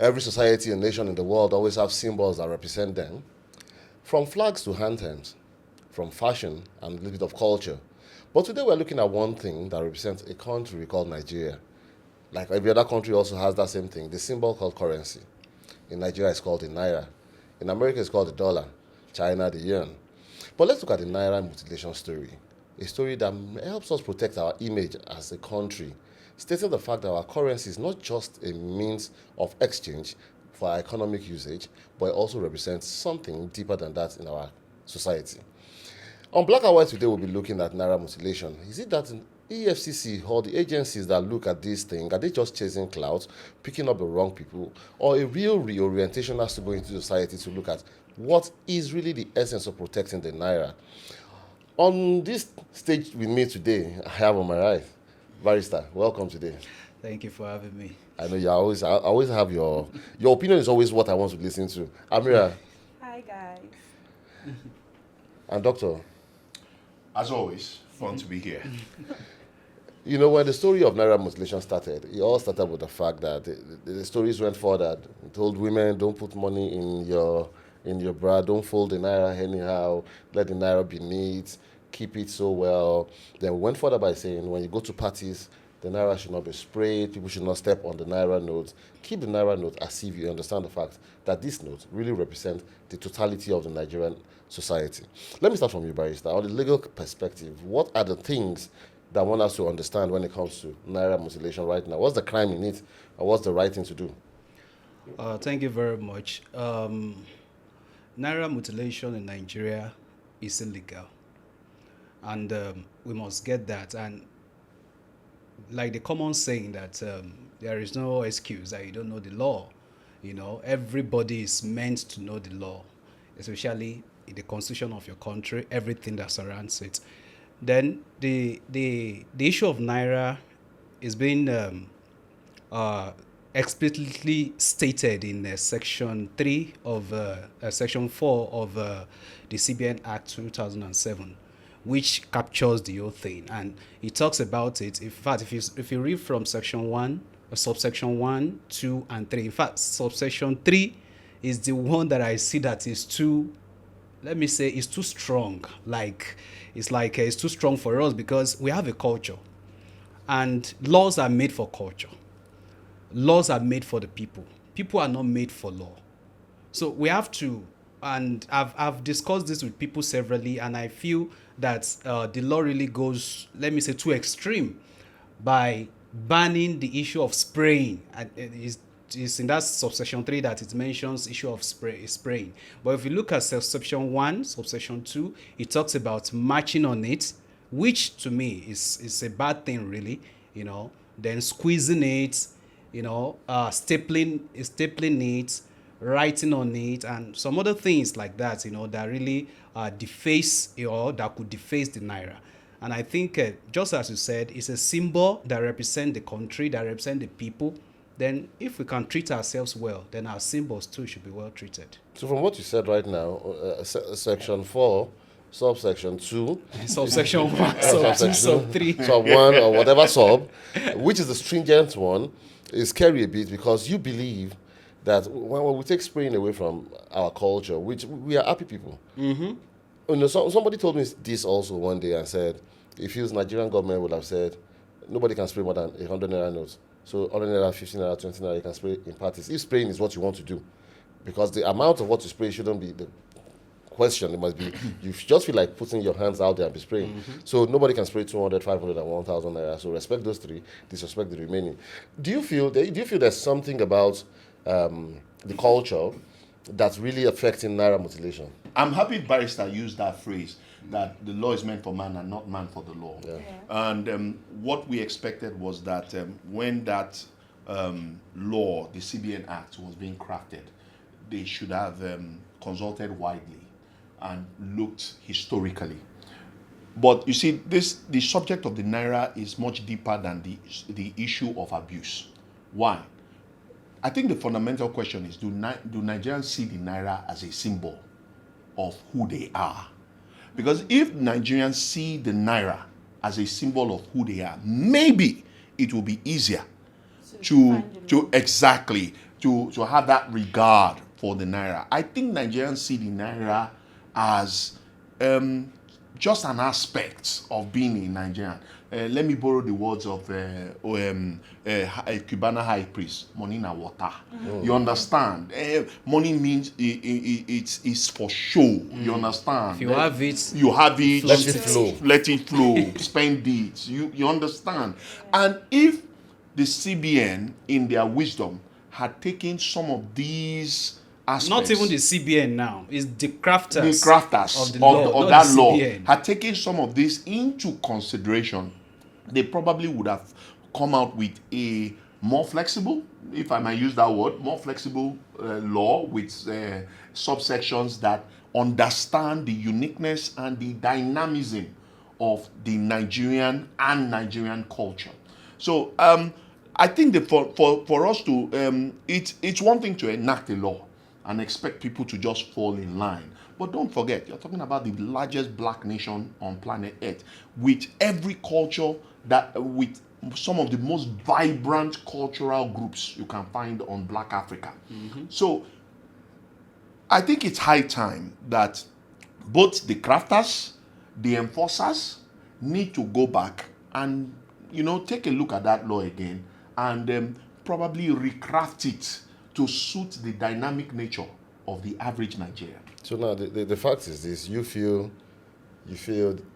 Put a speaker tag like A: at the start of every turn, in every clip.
A: Every society and nation in the world always have symbols that represent them, from flags to anthems, from fashion and a little bit of culture. But today we're looking at one thing that represents a country called Nigeria. Like every other country also has that same thing, the symbol called currency. In Nigeria it's called the Naira. In America it's called the dollar. China, the yuan. But let's look at the Naira Mutilation story. A story that helps us protect our image as a country, stating the fact that our currency is not just a means of exchange for our economic usage, but it also represents something deeper than that in our society. On Black and White today, we'll be looking at Naira Mutilation. Is it that EFCC or the agencies that look at this thing, are they just chasing clout, picking up the wrong people, or a real reorientation has to go into society to look at what is really the essence of protecting the Naira? On this stage with me today, I have on my right, Barrister. Welcome today.
B: Thank you for having me.
A: I know I always have your opinion is always what I want to listen to. Amira.
C: Hi guys.
A: And Doctor.
D: As always, fun to be here.
A: You know, when the story of Naira Mutilation started, it all started with the fact that the stories went further. It told women, don't put money in your bra, don't fold the Naira anyhow, let the Naira be neat, keep it so well. Then we went further by saying when you go to parties, the Naira should not be sprayed, people should not step on the Naira notes. Keep the Naira note as if you understand the fact that this note really represents the totality of the Nigerian society. Let me start from you, Barrister. On the legal perspective, what are the things that one has to understand when it comes to Naira Mutilation right now? What's the crime in it, and what's the right thing to do?
B: Thank you very much. Naira mutilation in Nigeria is illegal, and we must get that. And like the common saying that there is no excuse that you don't know the law. You know, everybody is meant to know the law, especially in the constitution of your country, everything that surrounds it. Then the issue of Naira is being explicitly stated in section 3 of section 4 of the CBN Act 2007, which captures the whole thing, and it talks about it. In fact, if you read from section 1, subsection 1, 2, and 3, in fact, subsection 3 is the one that I see that is too, let me say, it's too strong. It's too strong for us because we have a culture, and laws are made for culture. Laws are made for the people. People are not made for law. So we have to, and I've discussed this with people severally, and I feel that the law really goes, let me say, too extreme by banning the issue of spraying. And it's in that subsection 3 that it mentions issue of spraying. But if you look at subsection 1, subsection 2, it talks about marching on it, which to me is a bad thing, really. You know, then squeezing it, you know, stapling it, writing on it, and some other things like that, you know, that really deface, or that could deface the Naira. And I think, just as you said, it's a symbol that represents the country, that represents the people. Then if we can treat ourselves well, then our symbols too should be well treated.
A: So from what you said right now, section 4, subsection 2,
B: subsection 1, sub 2, sub 3,
A: sub 1, or whatever sub, which is the stringent one, is scary a bit because you believe that when we take spraying away from our culture, which we are happy people. Mm-hmm. You know, somebody told me this also one day and said, if the Nigerian government would have said, nobody can spray more than 100 Naira notes. So 100 Naira, 15 Naira, 20 Naira, you can spray in parties. If spraying is what you want to do, because the amount of what you spray shouldn't be the question. It must be, you just feel like putting your hands out there and be spraying. Mm-hmm. So nobody can spray 200, 500, and 1,000 Naira. So respect those three, disrespect the remaining. Do you feel there's something about the culture that's really affecting Naira mutilation?
D: I'm happy Barrister used that phrase, that the law is meant for man and not man for the law. Yeah. Yeah. And what we expected was that when that law, the CBN Act, was being crafted, they should have consulted widely and looked historically. But you see, the subject of the Naira is much deeper than the issue of abuse. Why? I think the fundamental question is, do Nigerians see the Naira as a symbol of who they are? Because if Nigerians see the Naira as a symbol of who they are, maybe it will be easier to to have that regard for the Naira. I think Nigerians see the Naira as just an aspect of being a Nigerian. Let me borrow the words of Cubana high priest, money na water. You understand? Money means it's for show. You understand?
B: If you have it,
D: you have it.
A: Let it flow.
D: Let it flow. Spend it. You understand? And if the CBN, in their wisdom, had taken some of these aspects,
B: not even the CBN now, it's the crafters,
D: of,
B: the law,
D: of
B: not
D: that
B: the
D: law,
B: CBN.
D: had taken some of this into consideration, they probably would have come out with a more flexible, if I might use that word, more flexible law with subsections that understand the uniqueness and the dynamism of the Nigerian culture. So I think that for us to, it's one thing to enact a law and expect people to just fall in line. But don't forget, you're talking about the largest black nation on planet Earth, with every culture with some of the most vibrant cultural groups you can find on Black Africa. So I think it's high time that both the crafters, the enforcers need to go back and, take a look at that law again and probably recraft it to suit the dynamic nature of the average Nigerian.
A: So now the fact is this: you feel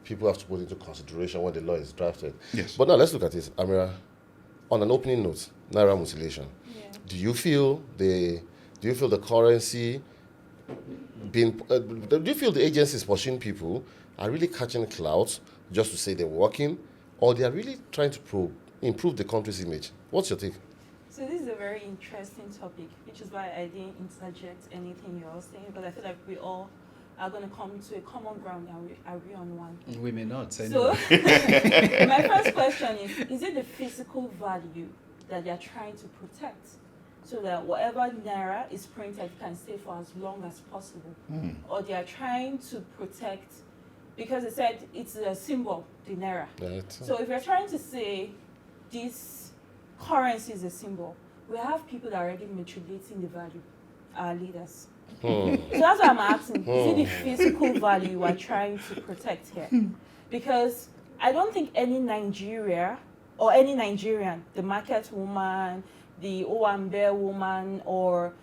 A: people have to put into consideration when the law is drafted.
D: Yes.
A: But now let's look at this, Amira. On an opening note, Naira Mutilation.
C: Yeah.
A: Do you feel the currency being? Do you feel the agencies pushing people are really catching clout just to say they're working, or they are really trying to improve the country's image? What's your take?
C: So this is a very interesting topic, which is why I didn't interject anything you're all saying, because I feel like we all are going to come to a common ground and we agree on one.
B: We may not.
C: So my first question is it the physical value that they're trying to protect so that whatever Naira is printed can stay for as long as possible? Or they are trying to protect, because they said it's a symbol, the Naira. So if you're trying to say this currency is a symbol, we have people that are already mutilating the value, our leaders. So that's what I'm asking. Is it the physical value we're trying to protect here? Because I don't think any Nigerian, the market woman, the Owambe woman, or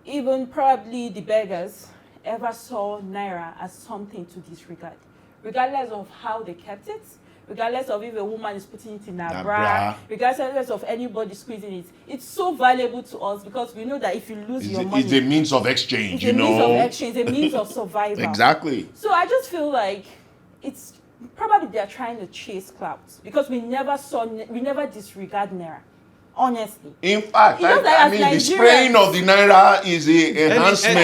C: even probably the beggars ever saw Naira as something to disregard, regardless of how they kept it, regardless of if a woman is putting it in her bra, regardless of anybody squeezing it. It's so valuable to us because we know that if you lose your money,
D: it's a means of exchange,
C: it's a means of exchange, it's a means of survival.
D: Exactly.
C: So I just feel like it's probably they're trying to chase clout because we never disregard Naira. Honestly.
D: In fact, I mean, the spraying of the Naira is a enhancement.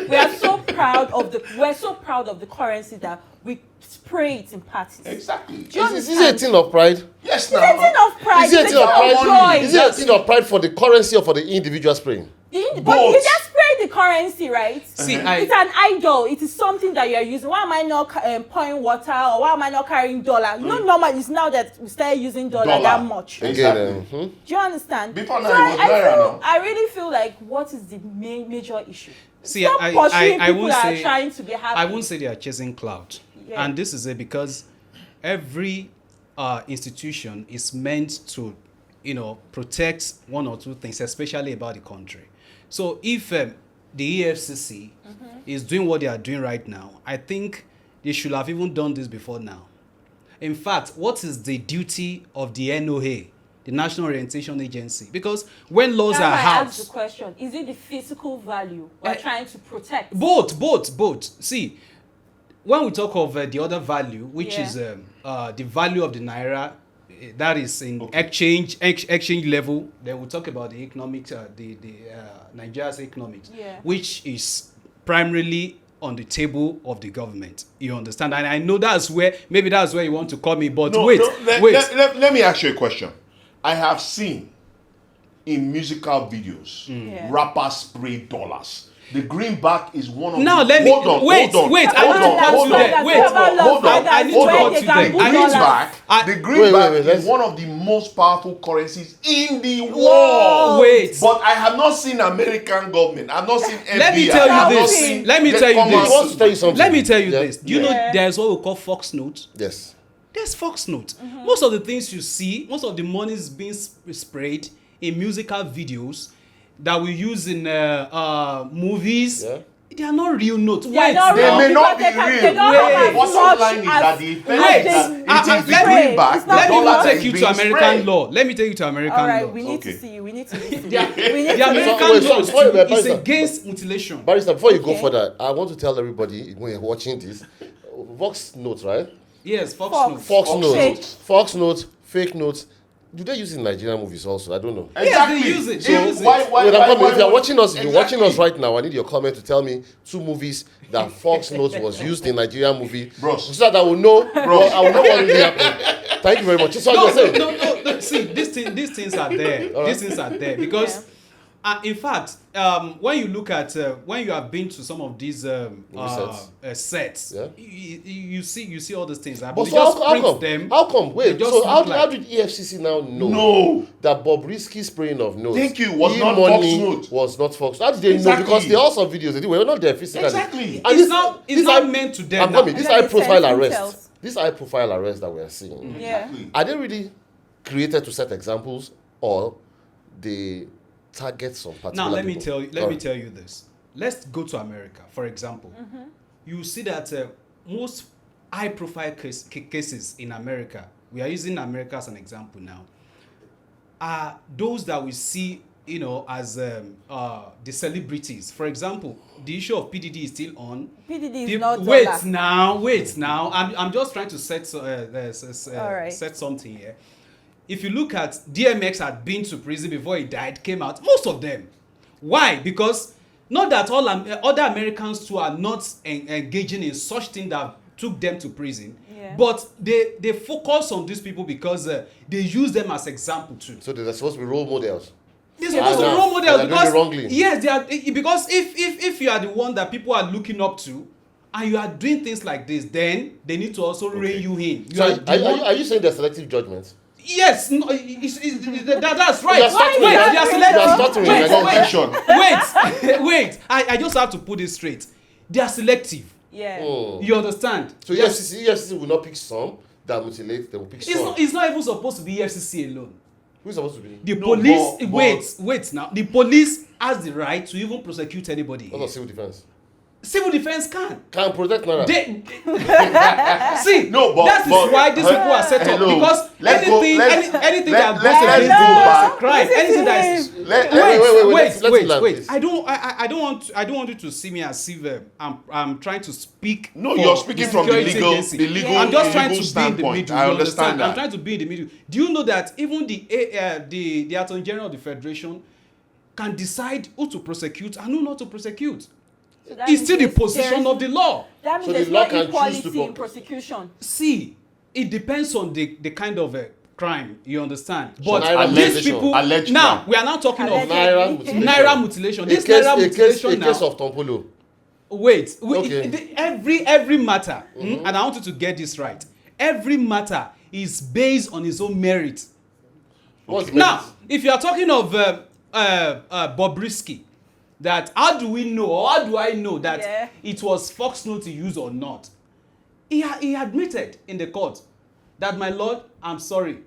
C: We're so proud of the currency that we spray it in parties.
D: Exactly.
A: Is it a thing of pride?
D: Yes,
C: It's a thing of pride.
A: Is it a thing of pride?
C: Joy.
A: Is it a thing of pride for the currency or for the individual spraying?
C: But you just spray the currency, right?
B: See,
C: it's an idol. It is something that you are using. Why am I not pouring water, or why am I not carrying dollar? You know, normal is now that we started using dollar that much.
A: Again,
C: Do you understand?
D: Before now, it was Naira now.
C: I really feel like what is the major issue?
B: See,
C: Stop pursuing
B: I
C: people
B: won't
C: that
B: say
C: are trying to be happy.
B: I won't say they are chasing clout, and this is it because every institution is meant to, protect one or two things, especially about the country. So if the EFCC is doing what they are doing right now, I think they should have even done this before now. In fact, what is the duty of the NOA, the National Orientation Agency? Because when laws are
C: I
B: out,
C: asked the question: is it the physical value we're trying to protect?
B: Both. See, when we talk of the other value, which is the value of the Naira, that is in exchange level, then we'll talk about the economics, Nigeria's economics, which is primarily on the table of the government. You understand? And I know that's where you want to call me, but wait.
D: Let me ask you a question. I have seen in musical videos rappers spray dollars. The greenback is one of
B: Now
D: the...
B: let me
D: Hold on,
B: wait.
D: hold on,
B: Wait, I
D: hold
B: need to
D: on,
B: cut
D: hold
B: you
D: on,
B: there. Wait,
D: hold on,
B: I need to
D: hold on.
B: cut you there.
D: The
B: I need to-
D: greenback,
B: I-
D: the greenback
A: wait,
D: is one of the most powerful currencies in the world.
B: Wait.
D: But I have not seen American government. I've not seen FBI.
B: Let me tell you
D: I've not
B: this.
D: seen
B: Let me
D: the
B: tell you
A: I
B: this.
A: want to tell you something.
B: Let me tell you
A: Yeah.
B: this. Do you know there's what we call Fox Note?
A: Yes.
B: There's Fox Note. Most of the things you see, most of the money is being sprayed in musical videos that we use in movies.
A: Yeah.
B: They are not real notes.
C: They are
B: Wait,
C: not
D: They
C: real.
D: may not be
C: Because
D: real.
C: they don't
B: have
D: The
B: as
D: bottom
C: much
D: line is
C: as-
D: that the effect
B: Wait.
D: that it is the
B: let me-
D: greenback.
C: it's not
B: let me
C: dollar
B: not
C: that
B: take you to American law. Let me take you to American
C: All right,
B: law.
C: we need
D: Okay.
C: to see. We need to listen.
B: The,
C: We need
B: the
C: to
B: American
A: wait,
B: law
A: sorry,
B: is
A: Barrister.
B: against mutilation.
A: Barrister, before you go
C: Okay.
A: further, I want to tell everybody when you're watching this, Vox Notes, right?
B: Yes, Fox
C: Fox.
B: Note.
A: Fox
D: Fox
A: Notes,
C: Notes.
A: Fox Notes, fake notes. Do they use it in Nigerian movies also? I don't know.
D: Exactly.
B: they use it.
D: So
B: They use it.
D: why
A: Wait, I'm coming. If you're
D: why-
A: watching us, if you're watching us
D: Exactly.
A: right now, I need your comment to tell me 2 movies that Fox Notes was used in Nigerian movie,
D: Bros.
A: so that I will know. Bros, I will know what really happened. Thank you very much. So
B: No,
A: you're saying,
B: no. See, these things are there.
A: All right.
B: These things are there because, in fact, when you look at when you have been to some of these sets,
A: Yeah.
B: you see all these things.
A: but
B: They
A: so
B: just
A: how
B: print
A: come?
B: them.
A: How come?
B: They
A: Wait.
B: just
A: So how
B: look like-
A: did EFCC now know
D: No.
A: that Bobrisky spraying of notes?
D: Thank you, was not
A: E-money
D: Fox Note.
A: Was not Fox. How did they
D: Exactly.
A: know? Because they all saw videos. They were not there physically.
D: Exactly.
A: And
B: It's
A: this-
B: not
A: this
B: not
A: high-
B: meant to them.
A: I'm
B: now.
A: coming. This
C: And then
A: high
C: they
A: profile
C: send
A: arrest.
C: intels.
A: This high profile arrest that we are seeing.
C: Yeah.
D: Exactly.
A: Are they really created to set examples, or they target some particular
B: Now let me
A: people?
B: tell you. Let
A: All
B: me
A: right.
B: tell you this. Let's go to America, for example. You see that most high-profile cases in America, we are using America as an example now, are those that we see, as the celebrities. For example, the issue of PDD is still on.
C: PDD is not
B: Wait
C: dollar.
B: now. I'm just trying to set
C: right.
B: set something here. If you look at DMX had been to prison before he died, came out, most of them. Why? Because not that all other Americans too are not engaging in such thing that took them to prison,
C: Yeah.
B: but they focus on these people because they use them as example too.
A: So they're supposed to be role models.
B: They're supposed to be
A: now,
B: role models
A: and they're doing it wrongly.
B: because yes, they are, because if you are the one that people are looking up to and you are doing things like this, then they need to also rein you in. You
A: So
B: are the one-
A: are you saying they're selective judgments?
B: Yes, no, that's right.
A: You're stuttering.
B: Wait,
C: You're
B: they are
C: stuttering.
B: selective.
D: Confusion.
B: Wait. I just have to put this straight. They are selective.
C: Yeah.
B: You understand?
A: So
B: Yes.
A: EFCC will not pick some that mutilate. They will pick some.
B: It's not even supposed to be EFCC alone.
A: Who's supposed to be?
B: The
D: No,
B: police.
D: but-
B: Wait now. The police has the right to even prosecute anybody.
A: What of civil defense?
B: Civil defense can.
A: Can protect Naira.
B: See,
D: No, but-
B: that is
D: but-
B: why these people are set up
D: Hello.
B: because
D: Let's go-
B: anything,
D: let's-
B: anything
D: let-
B: that
D: let's-
B: goes
D: let's
B: against
D: go
B: the law is a
D: back.
B: crime.
C: Listen
B: Anything
C: to
B: that is
C: him.
A: Let's
B: wait.
A: land this.
B: I don't want you to see me as if I'm trying to speak.
D: No,
B: for
D: you're speaking from the
B: security
D: legal-
B: agency.
D: the legal-
B: I'm just
D: the
B: trying
D: legal
B: to be in the
D: standpoint.
B: middle.
D: I
B: You
D: understand
B: I'm
D: that.
B: trying to be in the middle. Do you know that even the Attorney General of the Federation can decide who to prosecute and who not to prosecute?
C: So that
B: It's
C: means
B: still the
C: there's-
B: position of the law.
C: That means
A: So
C: there's
A: the law
C: no
A: can choose
C: equality
A: to
C: in prosecution.
B: See, it depends on the kind of crime, you understand?
A: So
B: But
A: Naira
B: these
A: mutilation.
B: people
D: Alleged
B: now
D: crime.
B: we are now talking
C: Alleged.
B: of
A: Naira mutilation.
B: Naira mutilation. This
A: A case
B: Naira mutilation now.
A: of Tompolo.
B: Wait,
A: Okay.
B: every matter, and I want you to get this right. Every matter is based on its own merit.
A: What's
B: Now, if you are talking of Bobrisky, that how do we know, or how do I know that
C: Yeah.
B: it was Fox Note to use or not? He admitted in the court that, my lord, I'm sorry,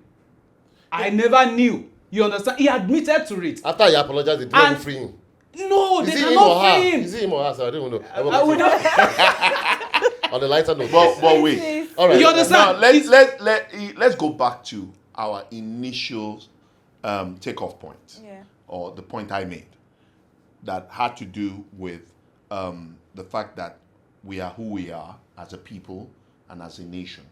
B: I never knew. You understand? He admitted to it.
A: After he apologized, they didn't
B: And-
A: even free him.
B: No,
A: Is
B: they
A: it him or
B: cannot
A: her?
B: free him.
A: Is it him or her? So I don't even know.
B: I would not.
A: On the lighter note.
D: But wait.
A: All right.
B: You understand?
D: Now let's go back to our initial takeoff point,
C: Yeah.
D: or the point I made, that had to do with the fact that we are who we are as a people and as a nation.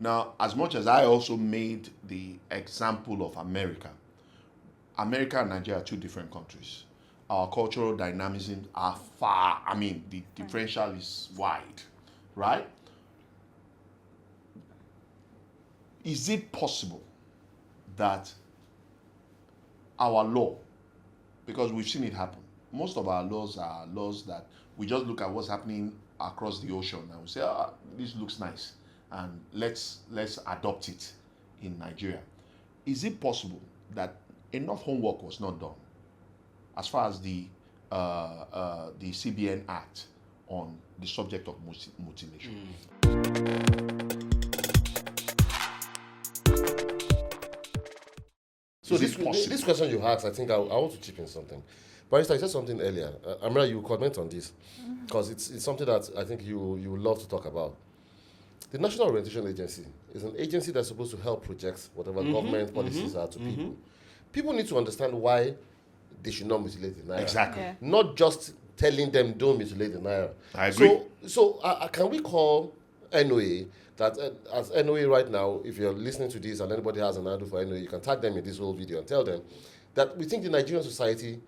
D: Now, as much as I also made the example of America and Nigeria are two different countries. Our cultural dynamisms are far, the differential is wide, right? Is it possible that our law, because we've seen it happen, most of our laws are laws that we just look at what's happening across the ocean and we say, this looks nice, and let's adopt it in Nigeria. Is it possible that enough homework was not done as far as the CBN Act on the subject of mutilation?
A: So this question you asked, I think I want to chip in something. Barrister, you said something earlier. Amira, you comment on this because it's something that I think you would love to talk about. The National Orientation Agency is an agency that's supposed to help project whatever government policies are to people. People need to understand why they should not mutilate the Naira.
D: Exactly.
C: Yeah.
A: Not just telling them don't mutilate the Naira.
D: I agree.
A: So can we call NOA that as NOA right now, if you're listening to this and anybody has an handle for NOA, you can tag them in this whole video and tell them that we think the Nigerian society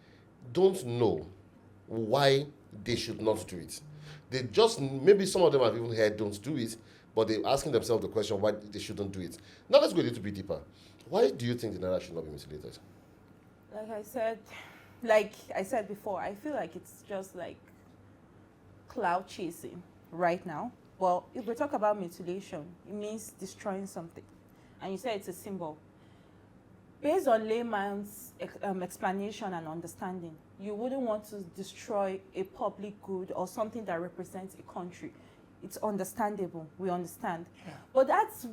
A: don't know why they should not do it. They just, maybe some of them have even heard don't do it, but they're asking themselves the question why they shouldn't do it. Now let's go a little bit deeper. Why do you think the Naira should not be mutilated?
C: Like I said before, I feel like it's just like clout chasing right now. Well, if we talk about mutilation, it means destroying something. And you say it's a symbol. Based on layman's explanation and understanding, you wouldn't want to destroy a public good or something that represents a country. It's understandable. We understand. Yeah. But that's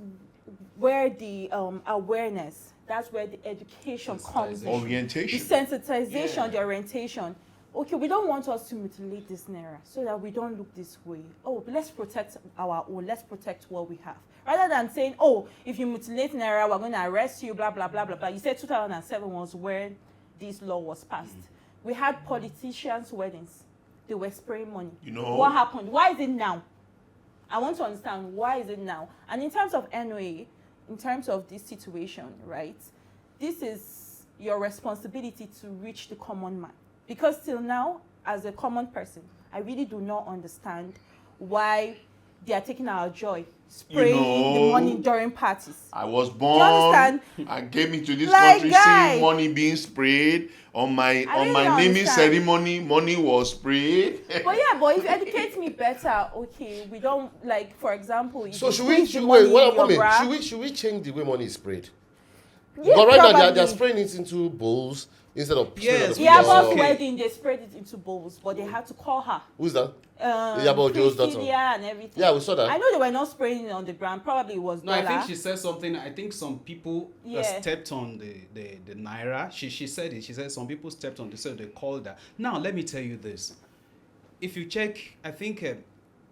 C: where the awareness, that's where the education comes in.
D: Orientation.
C: The sensitization, the orientation. Okay, we don't want us to mutilate this Naira so that we don't look this way. Oh, let's protect our own. Let's protect what we have. Rather than saying, oh, if you mutilate Naira, we're going to arrest you, blah, blah, blah, blah, blah. You said 2007 was when this law was passed. We had politicians' weddings. They were spraying money.
D: You know.
C: What happened? Why is it now? I want to understand why is it now? And in terms of NOA, in terms of this situation, right, this is your responsibility to reach the common man. Because till now, as a common person, I really do not understand why they are taking our joy, spraying the money during parties.
D: I was
C: Do you
D: born
C: understand?
D: and came into this
C: Like,
D: country
C: guy,
D: seeing money being sprayed. On my
C: really
D: naming
C: understand.
D: ceremony, money was sprayed.
C: But yeah, but if you educate me better, okay, we don't, like, for example, if
A: So
C: you
A: should
C: squeeze
A: we
C: the money in your
A: wait,
C: bra,
A: should we change the way money is sprayed?
C: yeah,
A: But right now
C: probably.
A: they're spraying it into bowls instead of
B: Yes,
A: spraying on the
C: The
A: floor.
C: Yabos wedding, they sprayed it into bowls, but they had to call her.
A: Who's that? Yabo Joe's daughter.
C: Priscilla and everything.
A: Yeah, we saw that.
C: I know they were not spraying it on the ground. Probably it was
B: No, I
C: dollar.
B: think she said something. I think some people stepped on the Naira. She said it. She said some people stepped on the, so they called her. Now, let me tell you this. If you check, I think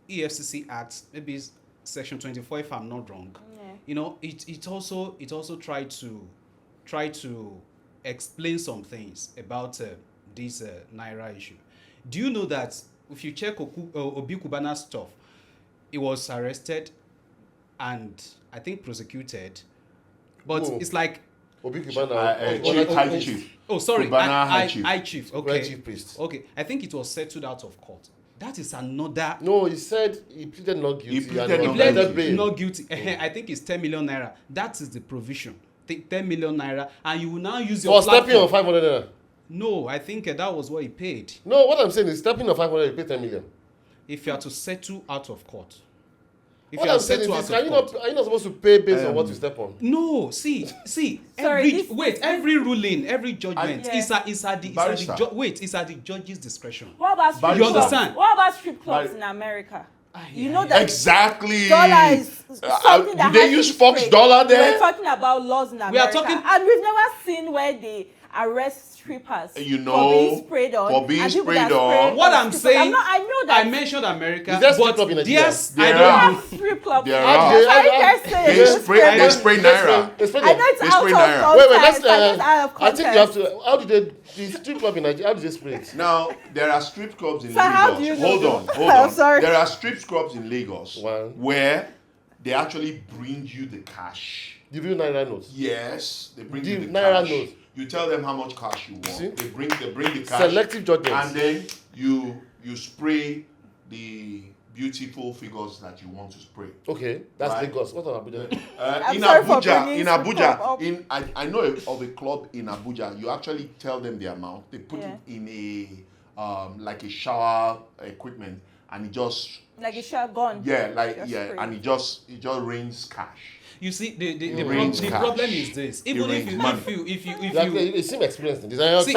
B: EFCC Act, maybe it's Section 24, if I'm not wrong.
C: Yeah.
B: You know, it also tried to explain some things about this Naira issue. Do you know that if you check Obi Kubana's stuff, he was arrested and I think prosecuted, but
A: Whoa.
B: it's like
A: Obi Kubana,
D: High Chief.
B: oh sorry,
D: Kubana High Chief.
B: High Chief.
A: High
B: Okay,
A: Chief priest.
B: okay. I think it was settled out of court. That is another.
A: No, he said he pleaded not guilty.
D: He pleaded
A: and
D: not
A: wanted
D: guilty.
A: bail.
B: Not guilty. I think it's 10 million naira. That is the provision. Take 10 million naira, and you will now use your
A: For stepping on
B: platform.
A: 500 naira.
B: No, I think that was what he paid.
A: No, what I'm saying is stepping on 500, you pay 10 million.
B: If you are to settle out of court. If
A: What
B: you are
A: I'm
B: to
A: saying
B: settle
A: is,
B: out
A: are
B: of court.
A: you not supposed to pay based on what you step on?
B: No, see.
C: Sorry,
B: every ruling, every judgment
C: Yeah.
B: is at
D: Barrister.
B: it's at the judge's discretion.
C: What about strip
D: You
C: clubs?
B: understand?
C: What about strip clubs
D: Bar-
C: in America?
B: Aye,
C: You
B: aye,
C: know
B: aye.
C: that
D: Exactly.
C: dollar is something that
D: Did they
C: has to
D: use
C: be
D: Fox
C: sprayed.
D: dollar there?
C: We're talking about laws in America.
B: We are talking-
C: and we've never seen where they arrest strippers
D: You
C: for
D: know,
C: being sprayed on.
D: for being
C: and people
D: sprayed
C: that spray
D: on.
B: What I'm
C: strippers.
B: saying,
C: I know that.
B: I mentioned America,
A: Is there strip
B: but
A: club in Nigeria?
B: yes,
D: There
B: I
C: we
B: don't
D: are.
C: have strip clubs.
D: There
C: I'm
D: are.
C: sorry, person,
D: They
C: you
D: spray
C: them.
D: Naira.
A: They spray
C: I know
A: them.
C: it's
D: They
C: out
D: spray
C: of
D: Naira.
C: context.
A: Wait, let's.
C: I know it's out of
A: I think you
C: context.
A: have to. How did they? The strip club in Nigeria. How did they spray it?
D: Now, there are strip clubs in
C: So how do
D: Lagos.
C: you
D: Hold
C: know?
D: on, hold
C: I'm
D: on.
C: sorry.
D: There are strip clubs in Lagos
A: One.
D: where they actually bring you the cash.
A: Give you Naira notes.
D: Yes, they bring
A: The
D: you the
A: Naira
D: cash.
A: note.
D: You tell them how much cash you want.
A: See?
D: They bring the cash.
A: Selective judgment.
D: And then you spray the beautiful figures that you want to spray.
A: Okay, that's
D: Right.
A: Lagos. What on Abuja?
C: I'm
D: In
C: sorry for
D: Abuja,
C: bringing
D: in
C: strip
D: Abuja,
C: club up.
D: I know of a club in Abuja. You actually tell them the amount. They put
C: Yeah.
D: it in a like a shower equipment, and it just
C: Like a shotgun.
D: and it just rains cash.
B: You see, the
D: rains cash.
B: problem is this. Even if
A: They seem experienced in this.
B: see,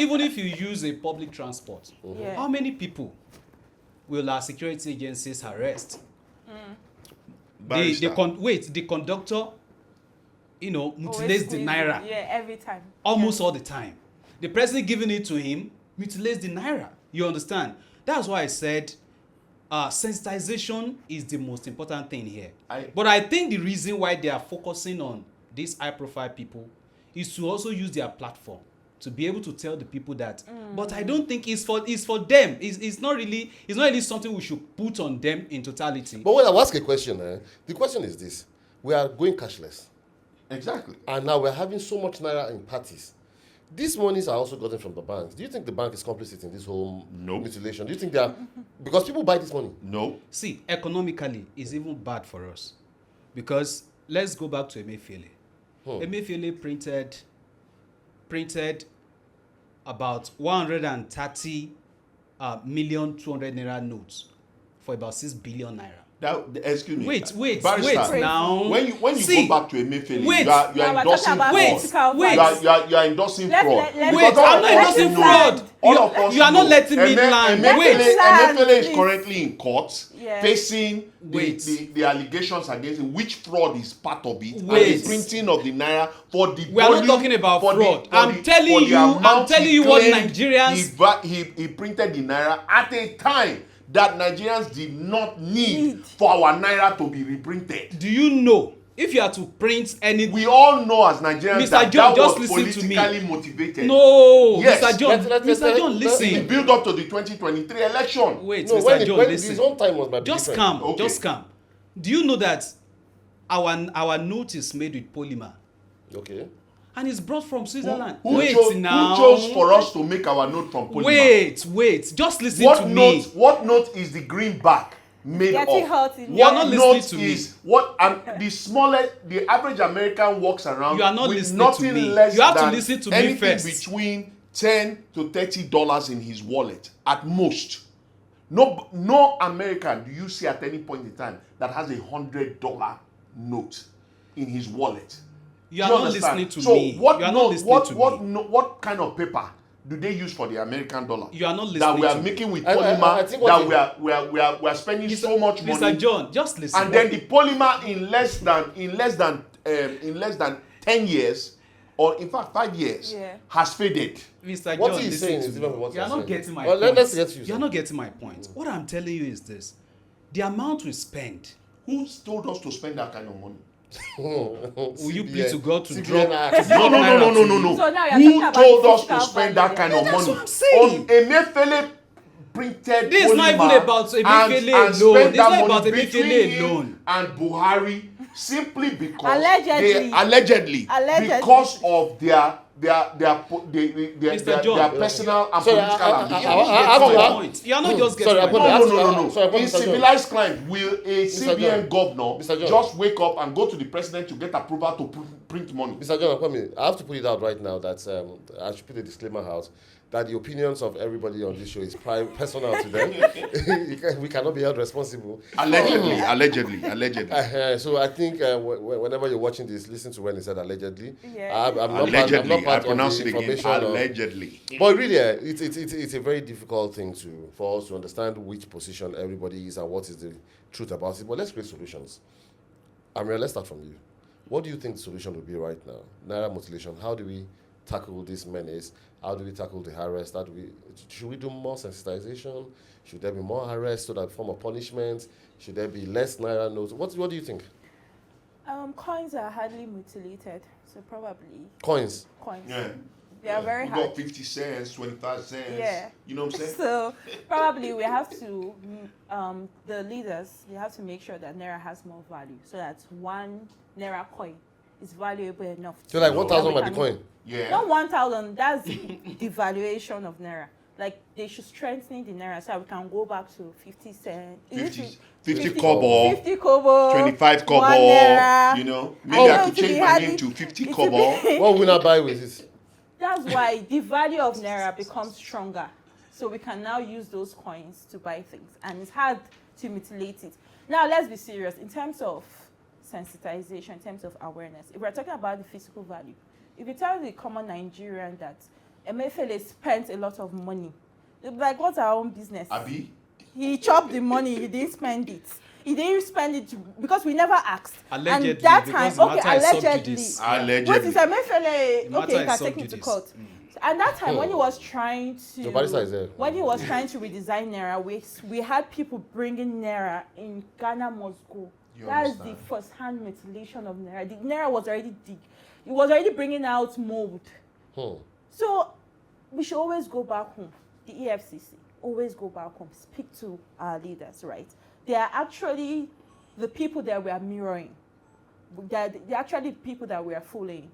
B: even if you use a public transport,
C: Yeah.
B: how many people will our security agencies arrest? The conductor, mutilates the naira
C: Yeah, every time.
B: almost all the time. The person giving it to him mutilates the naira. You understand? That's why I said sensitization is the most important thing here. But I think the reason why they are focusing on these high-profile people is to also use their platform to be able to tell the people that. But I don't think it's for them. It's not really something we should put on them in totality.
A: But when I ask a question, the question is this: we are going cashless.
D: Exactly.
A: And now we're having so much naira in parties. These monies are also gotten from the banks. Do you think the bank is complicit in this whole mutilation? Do you think they are? Because people buy this money.
D: No.
B: See, economically, it's even bad for us. Because let's go back to Emefiele. Emefiele printed about 130 million 200 naira notes for about 6 billion naira.
D: Excuse me.
B: Wait
D: Barrister,
B: now.
D: When you
B: See,
D: go back to Emefiele,
B: wait.
D: you are endorsing fraud. You are endorsing fraud.
B: Wait, I'm not endorsing fraud. You are not letting me land.
D: Emefiele is currently in court facing the allegations against him, which fraud is part of it, and the printing of the naira for the.
B: We are not talking about fraud. I'm telling you what Nigerians.
D: He printed the naira at a time that Nigerians did not need for our naira to be reprinted.
B: Do you know if you are to print anything?
D: We all know as Nigerians
B: Mr. John,
D: that
B: just
D: was
B: listen
D: politically
B: to me.
D: motivated.
B: No,
D: Yes.
B: Mr. John, Mr. John,
D: The
B: listen.
D: build up to the 2023 election.
B: Wait,
A: No,
B: Mr. John,
A: his
B: listen.
A: own time was by
B: Just
A: different.
B: calm,
D: Okay.
B: just calm. Do you know that our note is made with polymer
A: Okay.
B: and it's brought from Switzerland?
D: Who
B: Wait
D: chose,
B: now.
D: Who chose for us to make our note from polymer?
B: Wait. Just listen
D: What
B: to
D: note?
B: me.
D: What note is the greenback made
C: Getting
D: of?
C: hurt in
B: You are
D: What
B: not listening
D: note
B: to me.
D: is what? The smallest, the average American walks around
B: You are not
D: with
B: listening to
D: nothing
B: me.
D: less
B: You have to
D: than
B: listen to me
D: anything
B: first.
D: between $10 to $30 in his wallet at most. No American do you see at any point in time that has $100 note in his wallet.
B: You are
D: Do
B: not
D: understand?
B: listening to
D: So
B: me.
D: what
B: You are
D: note-
B: not listening to
D: what
B: me.
D: no- what kind of paper do they use for the American dollar?
B: You are not listening
D: that we are
B: to me.
D: making with
A: I
D: polymer.
A: think what
D: That we are spending so much money.
B: Mr. John, just listen.
D: And then the polymer in less than 10 years, or in fact 5 years, has faded.
B: Mr.
A: What
B: John,
A: he's
B: listen
A: saying
B: to
A: is
B: me.
A: different from what
B: You are
A: you're
B: not
A: saying.
B: getting my
A: Well,
B: point.
A: let's get you.
B: You are not getting my point. What I'm telling you is this: the amount we spend.
D: Who told us to spend that kind of money?
B: Will you plead to God to
A: CBN
B: drop?
A: Act.
D: No.
C: So now you're
D: Who
C: talking about
D: told
C: the
D: us to
C: fiscal
D: spend
C: value.
D: that kind of
B: That's
D: money?
B: what I'm saying.
D: On Emefiele printed
B: This is not
D: polymer
B: even about Emefiele
D: and
B: alone.
D: spent
B: It's
D: that
B: not
D: money
B: about
D: between
B: Emefiele
D: him
B: alone.
D: and Buhari simply because
C: Allegedly.
D: allegedly because of their
B: John.
D: personal and
A: Sorry,
D: political ambitions.
B: You are not just getting
A: Sorry,
B: my
A: I'm
B: point.
A: gonna- Sorry,
D: In
A: Mr. John.
D: civilized crime, will a
A: Mr.
D: CBN
A: John.
D: governor
A: Mr. John.
D: just wake up and go to the president to get approval to print money?
A: Mr. John, I have to put it out right now that I should put a disclaimer out that the opinions of everybody on this show is personal to them. We cannot be held responsible.
D: Allegedly.
A: So I think whenever you're watching this, listen to when he said allegedly.
C: Yeah.
A: I'm not
D: Allegedly,
A: part
D: I
A: of
D: pronounce
A: the
D: it again.
A: information of-
D: Allegedly.
A: But really, it's a very difficult thing for us to understand which position everybody is and what is the truth about it. But let's create solutions. Amira, let's start from you. What do you think the solution would be right now? Naira mutilation. How do we tackle this menace? How do we tackle the arrest? Should we do more sensitization? Should there be more arrest so that form of punishment? Should there be less Naira notes? What do you think?
C: Coins are hardly mutilated, so probably
A: Coins.
C: coins.
D: Yeah.
C: They are very
D: You
C: hard.
D: got 50 cents, 25 cents.
C: Yeah.
D: You know what I'm saying?
C: So probably we have to, the leaders, they have to make sure that Naira has more value, so that one Naira coin is valuable enough.
A: So like
D: No.
A: 1,000 might be coin.
D: Yeah.
C: Not 1,000. That's the valuation of Naira. Like they should strengthen the Naira so we can go back to 50 cents.
D: 50 kobo,
C: 50 kobo,
D: 25 kobo,
C: 1 naira.
D: you know.
C: I
D: Maybe I
C: know
D: could
C: to be
D: change my
C: hardly-
D: name to 50
C: it
D: kobo.
C: will be-
A: What will I buy with this?
C: that's why the value of Naira becomes stronger. So we can now use those coins to buy things. And it's hard to mutilate it. Now, let's be serious. In terms of sensitization, in terms of awareness, if we're talking about the physical value, if you tell the common Nigerian that Emefiele spent a lot of money, they'll be like, what's our own business?
D: Abi?
C: He chopped the money, he didn't spend it. He didn't spend it because we never asked.
B: Allegedly,
C: and that time,
B: because the
C: okay,
B: matter is sub
C: allegedly.
B: judice.
D: Allegedly.
C: What is Emefiele?
B: The
C: Okay, you
B: matter
C: can
B: is
C: take
B: sub
C: him to
B: judice.
C: court. And that time, when he was trying
A: The barrister is there.
C: when he was trying to redesign Naira, we had people bringing Naira in Ghana must go.
D: You
C: That's
D: understand?
C: the first-hand mutilation of Naira. The Naira was already dig. It was already bringing out mold. So we should always go back home. The EFCC, always go back home. Speak to our leaders, right? They are actually the people that we are mirroring. They're actually people that we are fooling.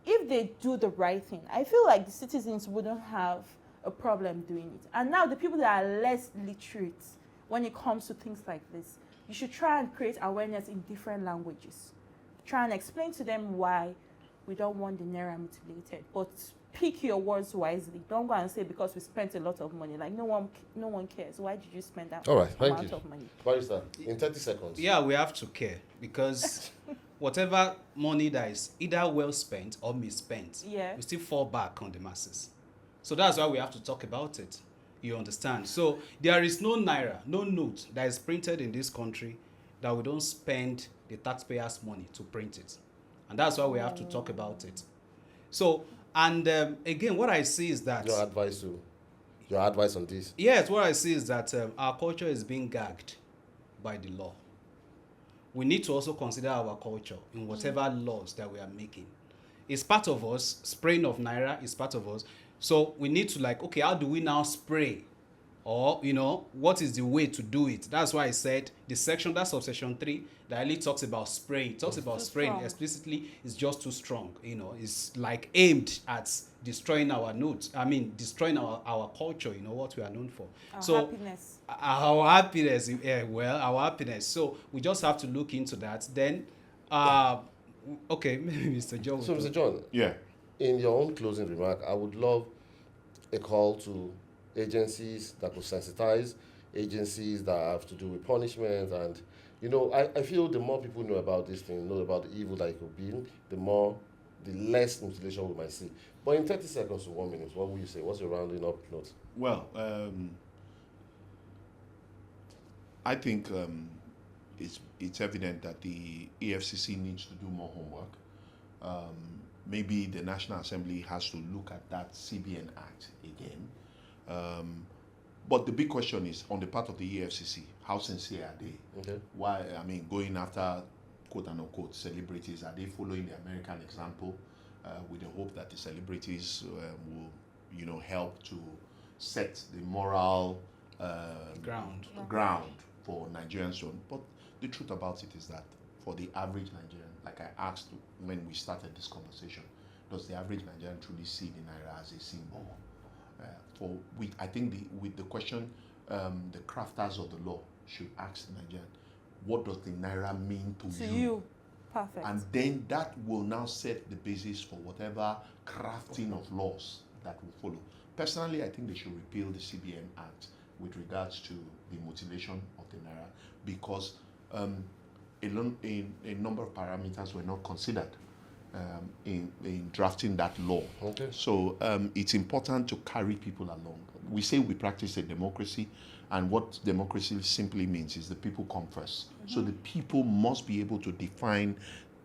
C: If they do the right thing, I feel like the citizens wouldn't have a problem doing it. And now the people that are less literate when it comes to things like this, you should try and create awareness in different languages. Try and explain to them why we don't want the Naira mutilated. But pick your words wisely. Don't go and say because we spent a lot of money. Like no one cares. Why did you spend that
A: All right, thank
C: amount
A: you.
C: of money?
A: Barrister, in 30 seconds.
B: Yeah, we have to care because whatever money that is either well spent or misspent,
C: Yeah.
B: we still fall back on the masses. So that's why we have to talk about it. You understand? So there is no Naira, no note that is printed in this country that we don't spend the taxpayers' money to print it. And that's why we have to talk about it. So, and again, what I see is that...
A: Your advice on this?
B: Yes, what I see is that our culture is being gagged by the law. We need to also consider our culture in whatever laws that we are making. It's part of us. Spraying of Naira is part of us. So we need to like, okay, how do we now spray? Or, what is the way to do it? That's why I said the section, that's subsection 3, that really talks about spraying. It talks about spraying
C: strong.
B: explicitly. It's just too strong. It's like aimed at destroying our notes. Destroying our culture, what we are known for.
C: Our happiness.
B: Our happiness, our happiness. So we just have to look into that. Then, okay, maybe Mr. John.
A: So, Mr. John,
D: Yeah.
A: in your own closing remark, I would love a call to agencies that will sensitize, agencies that have to do with punishment. And, I feel the more people know about this thing, know about the evil that it could be, the less mutilation we might see. But in 30 seconds to 1 minute, what will you say? What's your rounding up note?
D: Well, I think it's evident that the EFCC needs to do more homework. Maybe the National Assembly has to look at that CBN Act again. But the big question is on the part of the EFCC, how sincere are they?
A: Okay.
D: Why, going after quote and unquote celebrities, are they following the American example with the hope that the celebrities will, help to set the moral ground for Nigerians? But the truth about it is that for the average Nigerian, like I asked when we started this conversation, does the average Nigerian truly see the Naira as a symbol? I think with the question, the crafters of the law should ask the Nigerian, what does the Naira mean to you?
C: Perfect.
D: And then that will now set the basis for whatever crafting of laws that will follow. Personally, I think they should repeal the CBN Act with regards to the mutilation of the Naira because a number of parameters were not considered in drafting that law.
A: Okay.
D: So it's important to carry people along. We say we practice a democracy, and what democracy simply means is the people come first. So the people must be able to define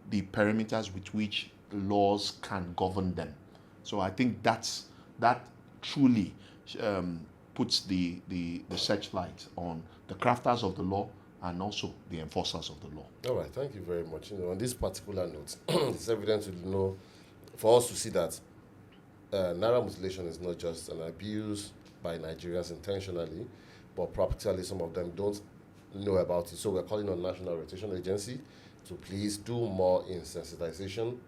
D: the parameters with which laws can govern them. So I think that truly puts the searchlight on the crafters of the law and also the enforcers of the law.
A: All right, thank you very much. On this particular note, it's evident for us to see that Naira mutilation is not just an abuse by Nigerians intentionally, but practically some of them don't know about it. So we're calling on National Rotation Agency to please do more in sensitization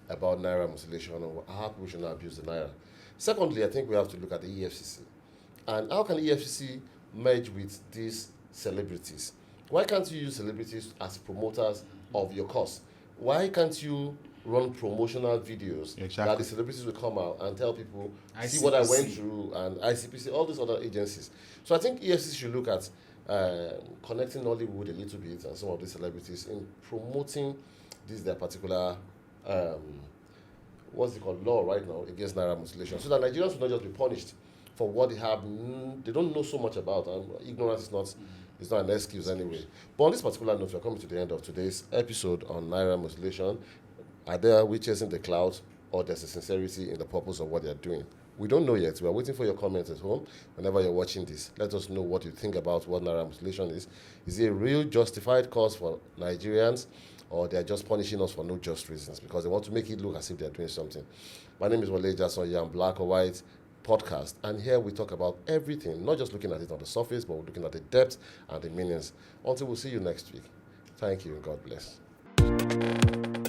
A: about Naira mutilation and how people should not abuse the Naira. Secondly, I think we have to look at the EFCC. And how can EFCC merge with these celebrities? Why can't you use celebrities as promoters of your cause? Why can't you run promotional videos that
D: Exactly.
A: the celebrities will come out and tell people, see what I went through, and ICPC, all these other agencies. So I think EFCC should look at connecting Nollywood a little bit and some of these celebrities in promoting their particular what's it called, law right now against Naira Mutilation, so that Nigerians will not just be punished for what they don't know so much about, and ignorance is not an excuse anyway. But on this particular note, we're coming to the end of today's episode on Naira Mutilation. Are there witches in the cloud, or there's a sincerity in the purpose of what they're doing? We don't know yet. We are waiting for your comments at home. Whenever you're watching this, let us know what you think about what Naira Mutilation is. Is it a real justified cause for Nigerians, or they're just punishing us for no just reasons because they want to make it look as if they're doing something? My name is Wale Jason Yam, Black or White podcast, and here we talk about everything, not just looking at it on the surface, but we're looking at the depth and the meanings. Until we'll see you next week. Thank you and God bless.